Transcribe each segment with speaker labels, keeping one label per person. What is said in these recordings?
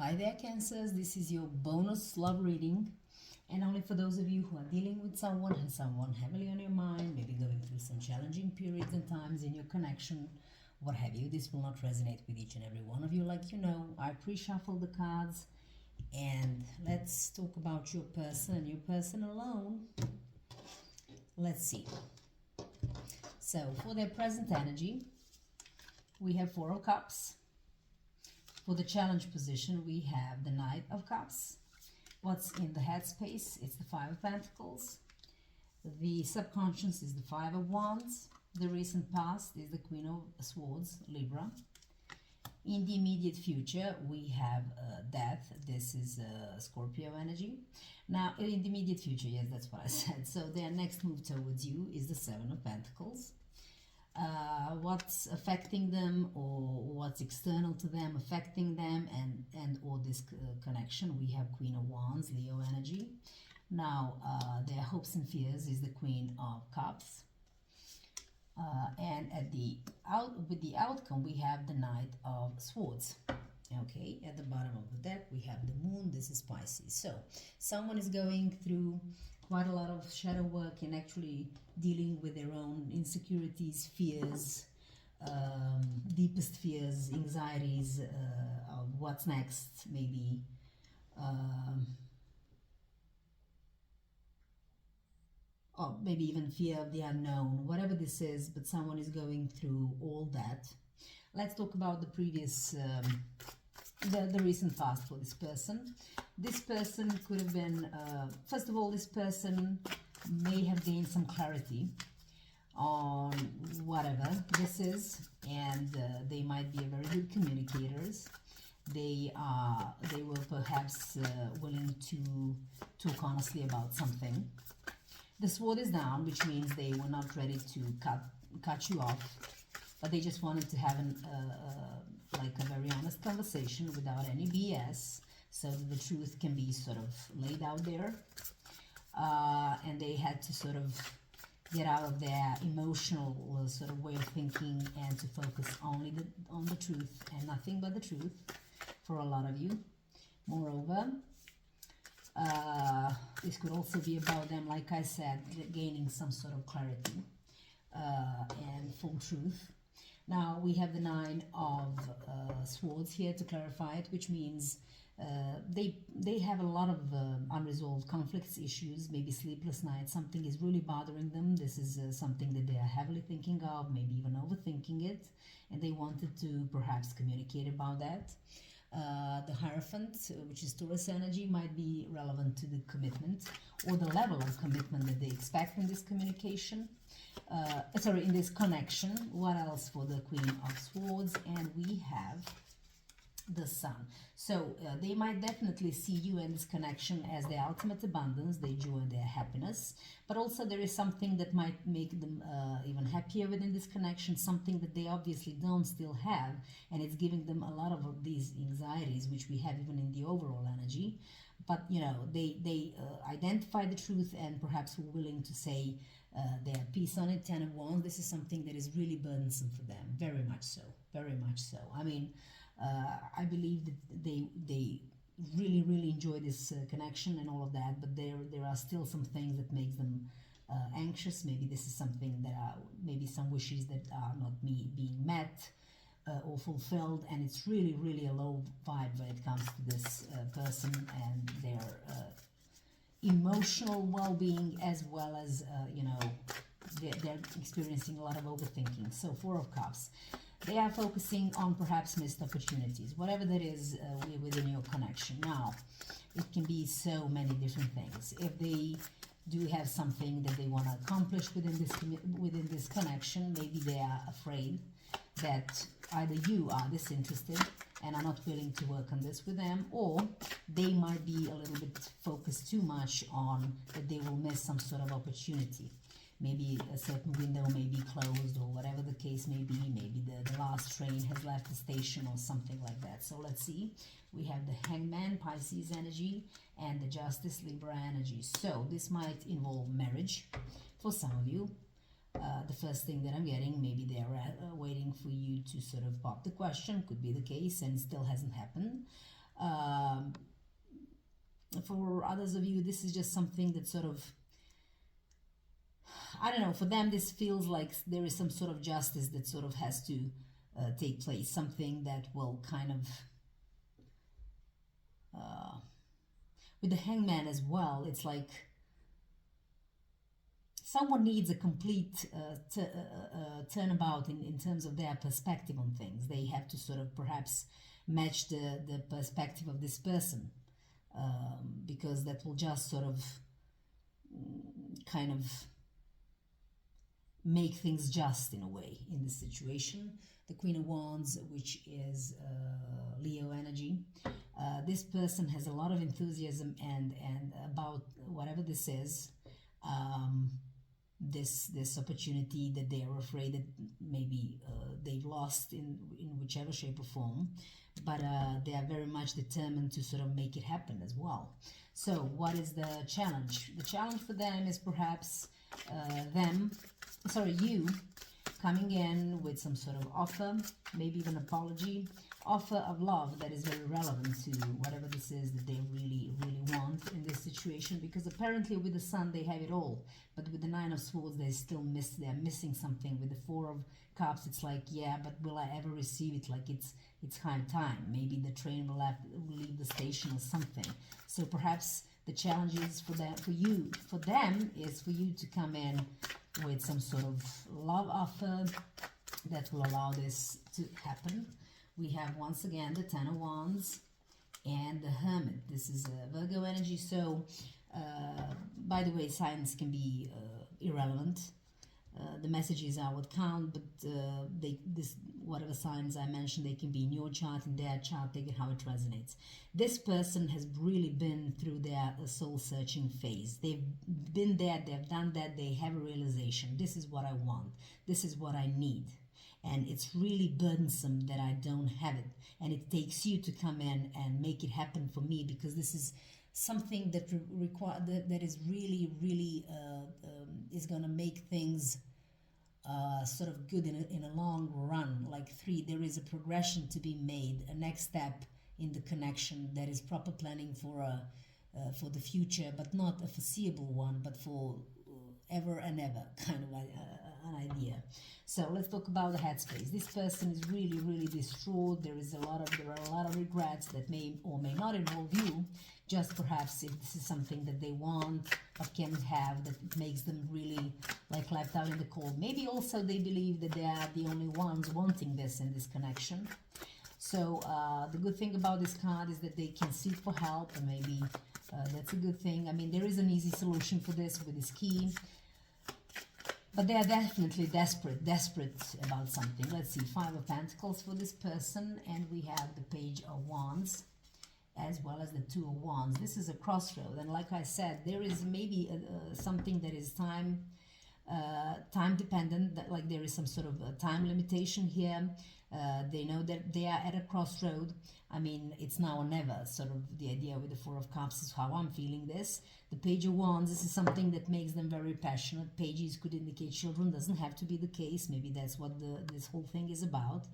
Speaker 1: Hi there, Cancers. This is your bonus love reading, and only for those of you who are dealing with someone and someone heavily on your mind, maybe going through some challenging periods and times in your connection, what have you. This will not resonate with each and every one of you. Like you know, I pre-shuffle the cards, and let's talk about your person alone. Let's see. So, for their present energy, we have Four of Cups. For the challenge position, we have the Knight of Cups. What's in the headspace? It's the Five of Pentacles. The subconscious is the Five of Wands. The recent past is the Queen of Swords, Libra. In the immediate future, we have Death. This is Scorpio energy. Now, in the immediate future, yes, that's what I said. So their next move towards you is the Seven of Pentacles. What's affecting them, or what's external to them affecting them, and or this connection, we have Queen of Wands, Leo energy. Now their hopes and fears is the Queen of Cups, and with the outcome we have the Knight of Swords. Okay, at the bottom of the deck we have the Moon. This is Pisces. So someone is going through quite a lot of shadow work and actually dealing with their own insecurities, fears, deepest fears, anxieties of what's next, maybe. Or maybe even fear of the unknown, whatever this is, but someone is going through all that. Let's talk about the previous, the recent past for this person. This person could have been, first of all, this person may have gained some clarity on whatever this is, and they might be very good communicators. They were perhaps willing to talk honestly about something. The sword is down, which means they were not ready to cut you off, but they just wanted to have like a very honest conversation without any BS, so that the truth can be sort of laid out there. And they had to sort of get out of their emotional sort of way of thinking and to focus only on the truth and nothing but the truth for a lot of you. Moreover, this could also be about them, like I said, gaining some sort of clarity and full truth. Now we have the Nine of Swords here to clarify it, which means they have a lot of unresolved conflicts, issues, maybe sleepless nights. Something is really bothering them. This is something that they are heavily thinking of, maybe even overthinking it, and they wanted to perhaps communicate about that. The Hierophant, which is Taurus energy, might be relevant to the commitment or the level of commitment that they expect in this communication. In this connection. What else for the Queen of Swords? And we have the Sun. So they might definitely see you in this connection as their ultimate abundance, their joy, their happiness, but also there is something that might make them even happier within this connection, something that they obviously don't still have, and it's giving them a lot of these anxieties, which we have even in the overall energy. But you know, they identify the truth and perhaps were willing to say their piece on it. Ten of Wands, this is something that is really burdensome for them, very much so, very much so. I mean, I believe that they really enjoy this connection and all of that, but there are still some things that makes them anxious. Maybe this is something that are maybe some wishes that are not being met or fulfilled, and it's really a low vibe when it comes to this person and their emotional well-being, as well as you know, they're experiencing a lot of overthinking. So Four of Cups, they are focusing on perhaps missed opportunities, whatever that is within your connection. Now, it can be so many different things. If they do have something that they want to accomplish within this connection, maybe they are afraid that either you are disinterested and are not willing to work on this with them, or they might be a little bit focused too much on that they will miss some sort of opportunity. Maybe a certain window may be closed, or whatever the case may be. Maybe the last train has left the station or something like that. So let's see. We have the Hangman, Pisces energy, and the Justice, Libra energy. So this might involve marriage for some of you. The first thing that I'm getting, maybe they're waiting for you to sort of pop the question. Could be the case, and it still hasn't happened. Um, for others of you, this is just something that sort of, I don't know, for them this feels like there is some sort of justice that sort of has to take place, something that will kind of, with the Hangman as well, it's like someone needs a complete turnabout in terms of their perspective on things. They have to sort of perhaps match the perspective of this person, because that will just sort of kind of make things just in a way in this situation. The Queen of Wands, which is Leo energy. This person has a lot of enthusiasm and about whatever this is, this opportunity that they are afraid that maybe they've lost in whichever shape or form, but they are very much determined to sort of make it happen as well. So what is the challenge? The challenge for them is perhaps you coming in with some sort of offer, maybe even apology, offer of love that is very relevant to whatever this is that they really, really want in this situation, because apparently with the Sun they have it all, but with the Nine of Swords they're missing something. With the Four of Cups, it's like, yeah, but will I ever receive it? Like it's high time. Maybe the train will leave the station or something. So perhaps the challenge is for them is for you to come in with some sort of love offer that will allow this to happen. We have once again the Ten of Wands and the Hermit. This is Virgo energy. So, by the way, signs can be irrelevant. The messages are what count, but whatever signs I mentioned, they can be in your chart, in their chart, take it how it resonates. This person has really been through their soul-searching phase. They've been there, they've done that, they have a realization. This is what I want. This is what I need. And it's really burdensome that I don't have it. And it takes you to come in and make it happen for me, because this is something that that is really, really is going to make things sort of good in a long run. Like there is a progression to be made, a next step in the connection that is proper planning for the future, but not a foreseeable one, but for ever and ever kind of an idea. So let's talk about the headspace. This person is really, really distraught. There are a lot of regrets that may or may not involve you. Just perhaps if this is something that they want but can't have, that it makes them really like left out in the cold. Maybe also they believe that they are the only ones wanting this in this connection. So the good thing about this card is that they can seek for help, and maybe that's a good thing. I mean, there is an easy solution for this with this key. But they are definitely desperate about something. Let's see, Five of Pentacles for this person, and we have the Page of Wands, as well as the Two of Wands. This is a crossroad, and like I said, there is maybe something that is time dependent, that like there is some sort of a time limitation here. They know that they are at a crossroad. I mean, it's now or never, sort of the idea with the Four of Cups is how I'm feeling this. The Page of Wands, this is something that makes them very passionate. Pages could indicate children, doesn't have to be the case. Maybe that's what this whole thing is about.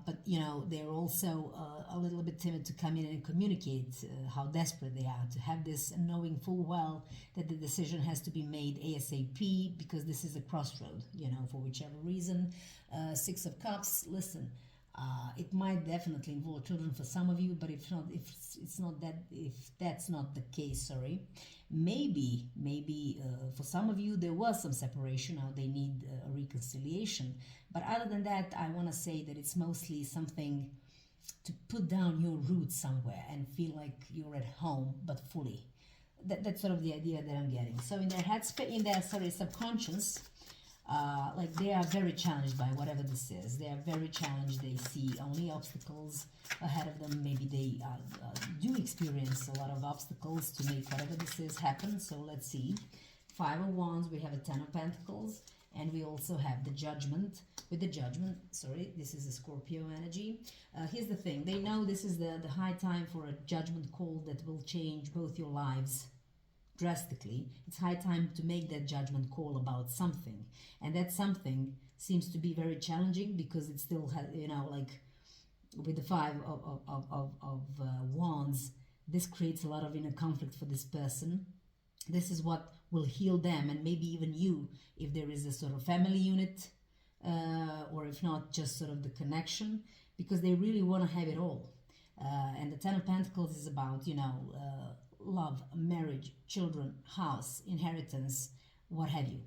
Speaker 1: But, you know, they're also a little bit timid to come in and communicate how desperate they are to have this, knowing full well that the decision has to be made ASAP, because this is a crossroad, you know, for whichever reason. Six of Cups, listen, it might definitely involve children for some of you, but if that's not the case, sorry, maybe for some of you there was some separation, now they need a reconciliation. But other than that, I want to say that it's mostly something to put down your roots somewhere and feel like you're at home, but fully. That's sort of the idea that I'm getting. So in their subconscious, like they are very challenged by whatever this is. They are very challenged. They see only obstacles ahead of them. Maybe they do experience a lot of obstacles to make whatever this is happen. So let's see. Five of Wands, we have a Ten of Pentacles, and we also have the Judgment. With the Judgment, sorry, this is a Scorpio energy. Here's the thing. They know this is the high time for a judgment call that will change both your lives drastically. It's high time to make that judgment call about something, and that something seems to be very challenging because it still has, you know, like with the five of wands, this creates a lot of inner conflict for this person. This is what will heal them, and maybe even you, if there is a sort of family unit, or if not, just sort of the connection, because they really want to have it all. And the Ten of Pentacles is about, you know, love, marriage, children, house, inheritance, what have you.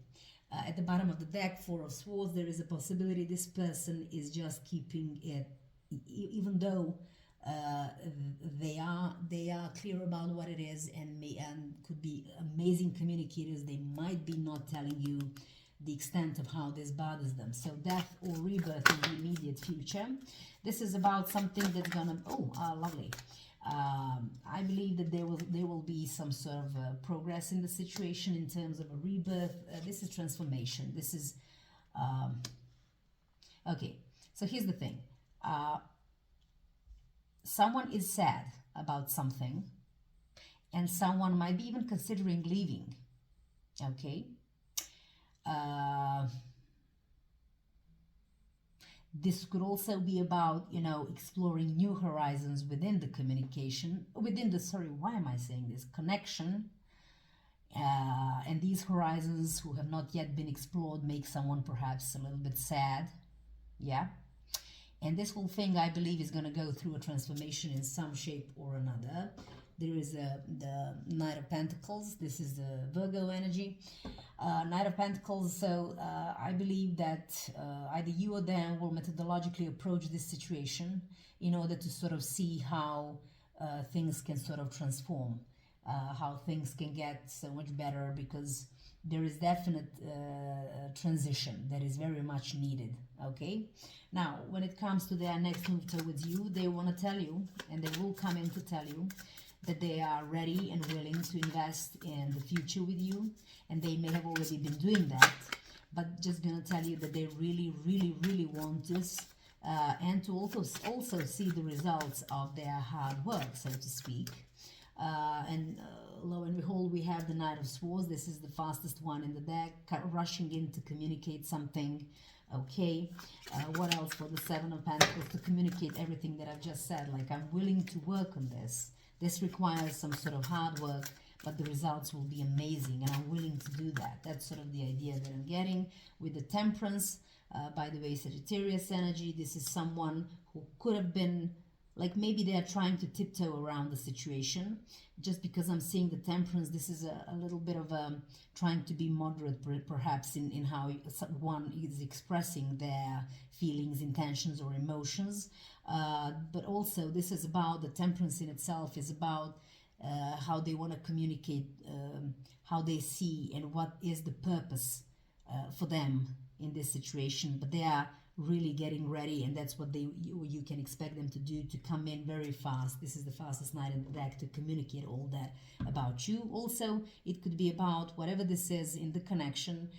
Speaker 1: At the bottom of the deck, Four of Swords, there is a possibility this person is just keeping it, even though they are clear about what it is, and could be amazing communicators. They might be not telling you the extent of how this bothers them. So death or rebirth in the immediate future. This is about something that's gonna, lovely. I believe that there will be some sort of progress in the situation in terms of a rebirth. This is transformation. This is okay. So here's the thing. Someone is sad about something, and someone might be even considering leaving. Okay. This could also be about, you know, exploring new horizons within the communication, within the, sorry, why am I saying this? Connection. And these horizons who have not yet been explored make someone perhaps a little bit sad. Yeah. And this whole thing, I believe, is going to go through a transformation in some shape or another. There is the Knight of Pentacles. This is the Virgo energy. Knight of Pentacles. So I believe that either you or them will methodologically approach this situation in order to sort of see how things can sort of transform, how things can get so much better, because there is definite transition that is very much needed. Okay. Now, when it comes to their next move towards you, they want to tell you, and they will come in to tell you, that they are ready and willing to invest in the future with you, and they may have already been doing that, but just gonna tell you that they really, really, really want this, and to also see the results of their hard work, so to speak. And lo and behold, we have the Knight of Swords. This is the fastest one in the deck, rushing in to communicate something. Okay, what else for the Seven of Pentacles? To communicate everything that I've just said, like, I'm willing to work on this. This requires some sort of hard work, but the results will be amazing, and I'm willing to do that. That's sort of the idea that I'm getting with the Temperance. By the way, Sagittarius energy, this is someone who could have been, like, maybe they are trying to tiptoe around the situation. Just because I'm seeing the Temperance, this is a little bit of trying to be moderate, perhaps, in how one is expressing their feelings, intentions, or emotions. But also, this is about the Temperance in itself, is about how they want to communicate, how they see, and what is the purpose for them in this situation. But they are really getting ready, and that's what you can expect them to do, to come in very fast. This is the fastest Knight in the deck, to communicate all that about you. Also, it could be about whatever this is in the connection.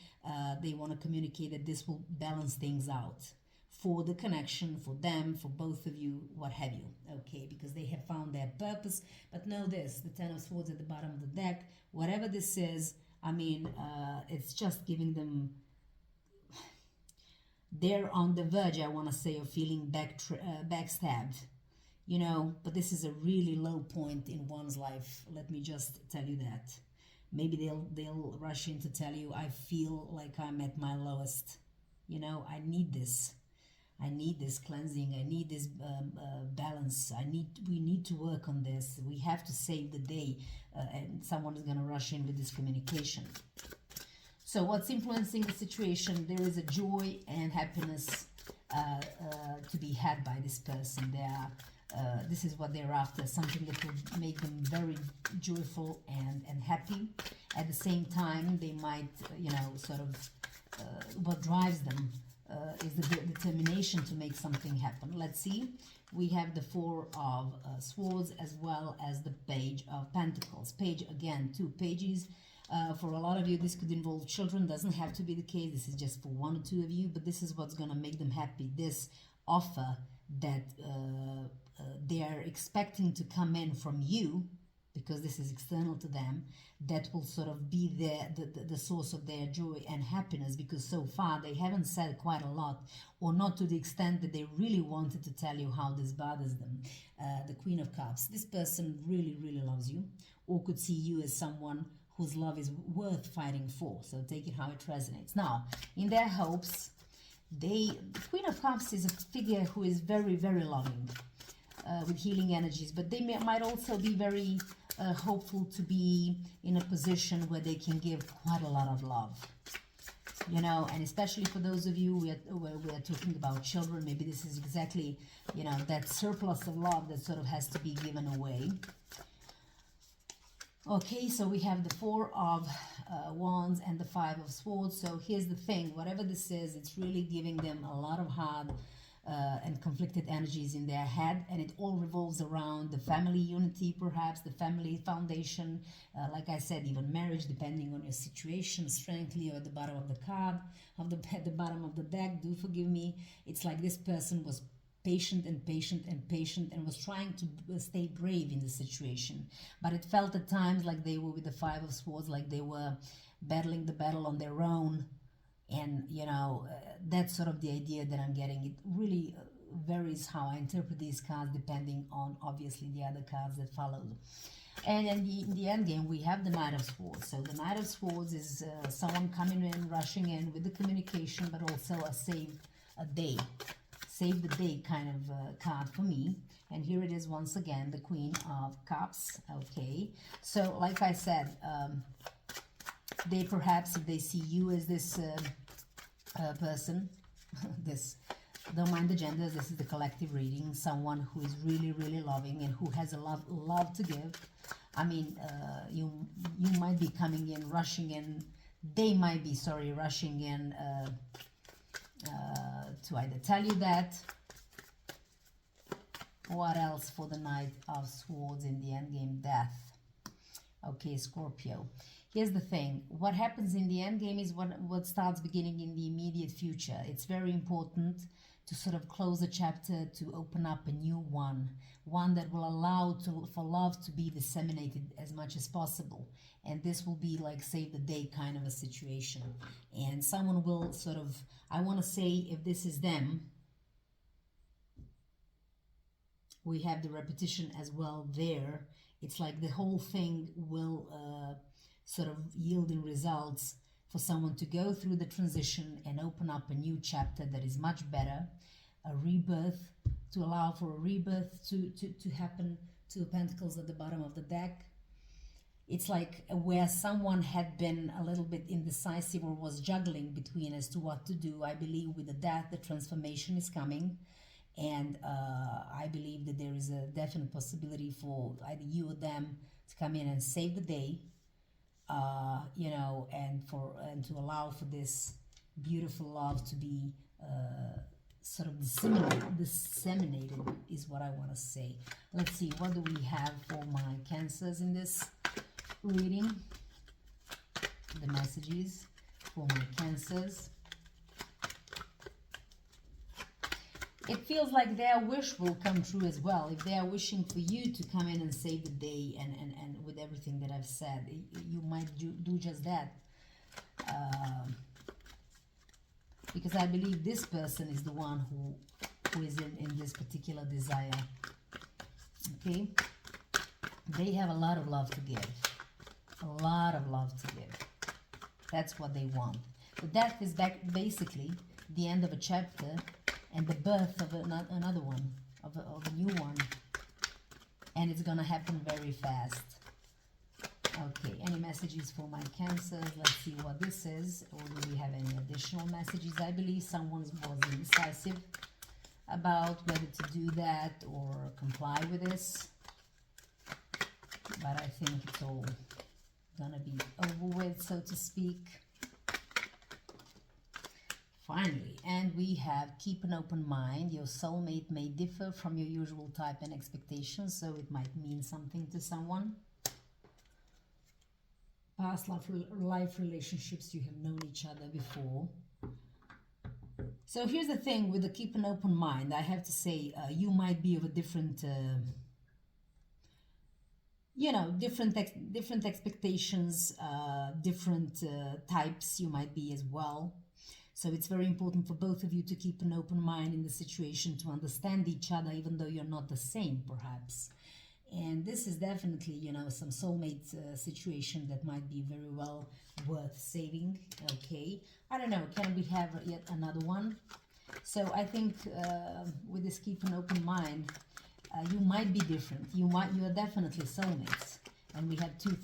Speaker 1: They want to communicate that this will balance things out for the connection, for them, for both of you, what have you. Okay, because they have found their purpose. But know this, the Ten of Swords at the bottom of the deck, whatever this is, I mean, it's just giving them, they're on the verge, I want to say, of feeling backstabbed, you know. But this is a really low point in one's life. Let me just tell you that. Maybe they'll rush in to tell you, I feel like I'm at my lowest. You know, I need this. I need this cleansing. I need this balance. We need to work on this. We have to save the day. And someone is going to rush in with this communication. So what's influencing the situation? There is a joy and happiness to be had by this person. This is what they're after, something that will make them very joyful and happy. At the same time, they might, you know, sort of, what drives them is the determination to make something happen. Let's see. We have the Four of Swords as well as the Page of Pentacles. Page, again, 2 pages. For a lot of you, this could involve children. Doesn't have to be the case. This is just for 1 or 2 of you, but this is what's going to make them happy. This offer that they are expecting to come in from you, because this is external to them, that will sort of be the source of their joy and happiness, because so far they haven't said quite a lot, or not to the extent that they really wanted to tell you how this bothers them. The Queen of Cups, this person really, really loves you, or could see you as someone whose love is worth fighting for. So take it how it resonates. Now, in their hopes, the Queen of Cups is a figure who is very, very loving, with healing energies, but they might also be very hopeful to be in a position where they can give quite a lot of love, you know, and especially for those of you where we are talking about children, maybe this is exactly, you know, that surplus of love that sort of has to be given away. Okay, so we have the Four of Wands and the Five of Swords. So here's the thing, whatever this is, it's really giving them a lot of hard and conflicted energies in their head, and it all revolves around the family unity, perhaps the family foundation, like I said, even marriage, depending on your situation. Strengthly, or at the bottom of the card, at the bottom of the deck, do forgive me. It's like this person was patient and patient and patient, and was trying to stay brave in the situation, but it felt at times like they were with the Five of Swords, like they were battling the battle on their own. And, you know, that's sort of the idea that I'm getting. It really varies how I interpret these cards depending on, obviously, the other cards that follow. And in the end game, we have the Knight of Swords. So the Knight of Swords is someone coming in, rushing in with the communication, but also a save the day kind of card for me. And here it is once again, the Queen of Cups. Okay, so like I said, they perhaps, if they see you as this person, this, don't mind the genders, this is the collective reading, someone who is really, really loving and who has a love to give. I mean, you might be coming in, rushing in, they might be, sorry, rushing in to either tell you that. What else for the Knight of Swords in the endgame? Death. Okay, Scorpio. Here's the thing. What happens in the endgame is what starts beginning in the immediate future. It's very important to sort of close a chapter, to open up a new one that will allow for love to be disseminated as much as possible. And this will be like save the day kind of a situation. And someone will sort of, I want to say, if this is them, we have the repetition as well there. It's like the whole thing will sort of yield in results for someone to go through the transition and open up a new chapter that is much better, a rebirth, to allow for a rebirth to happen. Two Pentacles at the bottom of the deck. It's like where someone had been a little bit indecisive or was juggling between as to what to do. I believe with the death, the transformation is coming. And I believe that there is a definite possibility for either you or them to come in and save the day, you know, and to allow for this beautiful love to be sort of disseminated is what I want to say. Let's see, what do we have for my Cancers in this reading? The messages for my Cancers. It feels like their wish will come true as well. If they are wishing for you to come in and save the day, and with everything that I've said, you might do just that. Because I believe this person is the one who is in this particular desire. Okay? They have a lot of love to give. A lot of love to give. That's what they want. The death is basically the end of a chapter and the birth of another one, of a new one. And it's gonna happen very fast. Okay, any messages for my Cancers? Let's see what this is. Or do we have any additional messages? I believe someone was indecisive about whether to do that or comply with this. But I think it's all gonna be over with, so to speak. Finally, and we have keep an open mind. Your soulmate may differ from your usual type and expectations, so it might mean something to someone. Past life relationships, you have known each other before. So here's the thing with the keep an open mind. I have to say, you might be of a different you know, different expectations, different types you might be as well. So it's very important for both of you to keep an open mind in the situation, to understand each other, even though you're not the same, perhaps. And this is definitely, you know, some soulmate situation that might be very well worth saving. Okay, I don't know, can we have yet another one? So I think with this keep an open mind, you might be different. You are definitely soulmates, and we have two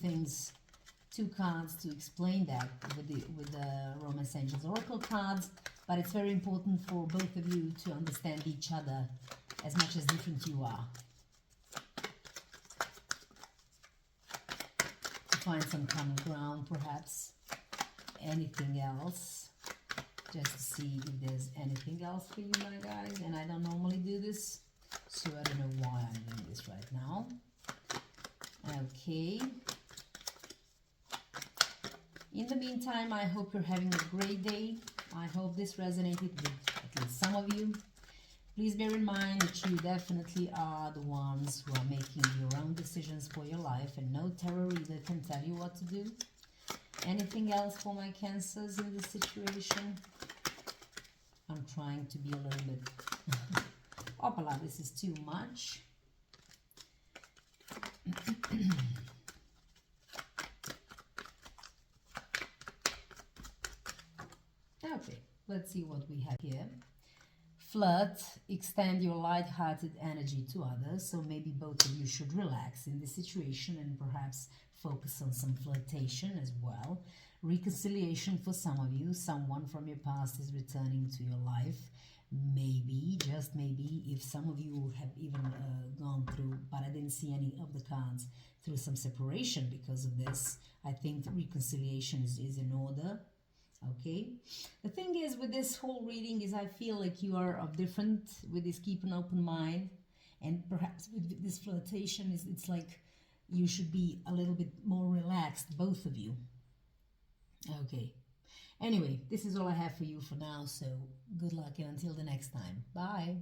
Speaker 1: cards to explain that with the Romance Angels Oracle cards. But it's very important for both of you to understand each other as much as different you are. To find some common ground, perhaps. Anything else? Just to see if there's anything else for you, my guys. And I don't normally do this, so I don't know why I'm doing this right now. Okay. In the meantime, I hope you're having a great day. I hope this resonated with at least some of you. Please bear in mind that you definitely are the ones who are making your own decisions for your life, and no tarot reader can tell you what to do. Anything else for my Cancers in this situation? I'm trying to be a little bit... Opala, this is too much. Okay, let's see what we have here. Flirt, extend your light-hearted energy to others, so maybe both of you should relax in this situation and perhaps focus on some flirtation as well. Reconciliation for some of you, someone from your past is returning to your life. Maybe, just maybe, if some of you have even gone through, but I didn't see any of the cards, through some separation because of this. I think reconciliation is in order. Okay, the thing is with this whole reading is I feel like you are of different with this keep an open mind, and perhaps with this flirtation it's like you should be a little bit more relaxed, both of you. Okay, anyway, this is all I have for you for now, so good luck and until the next time, bye.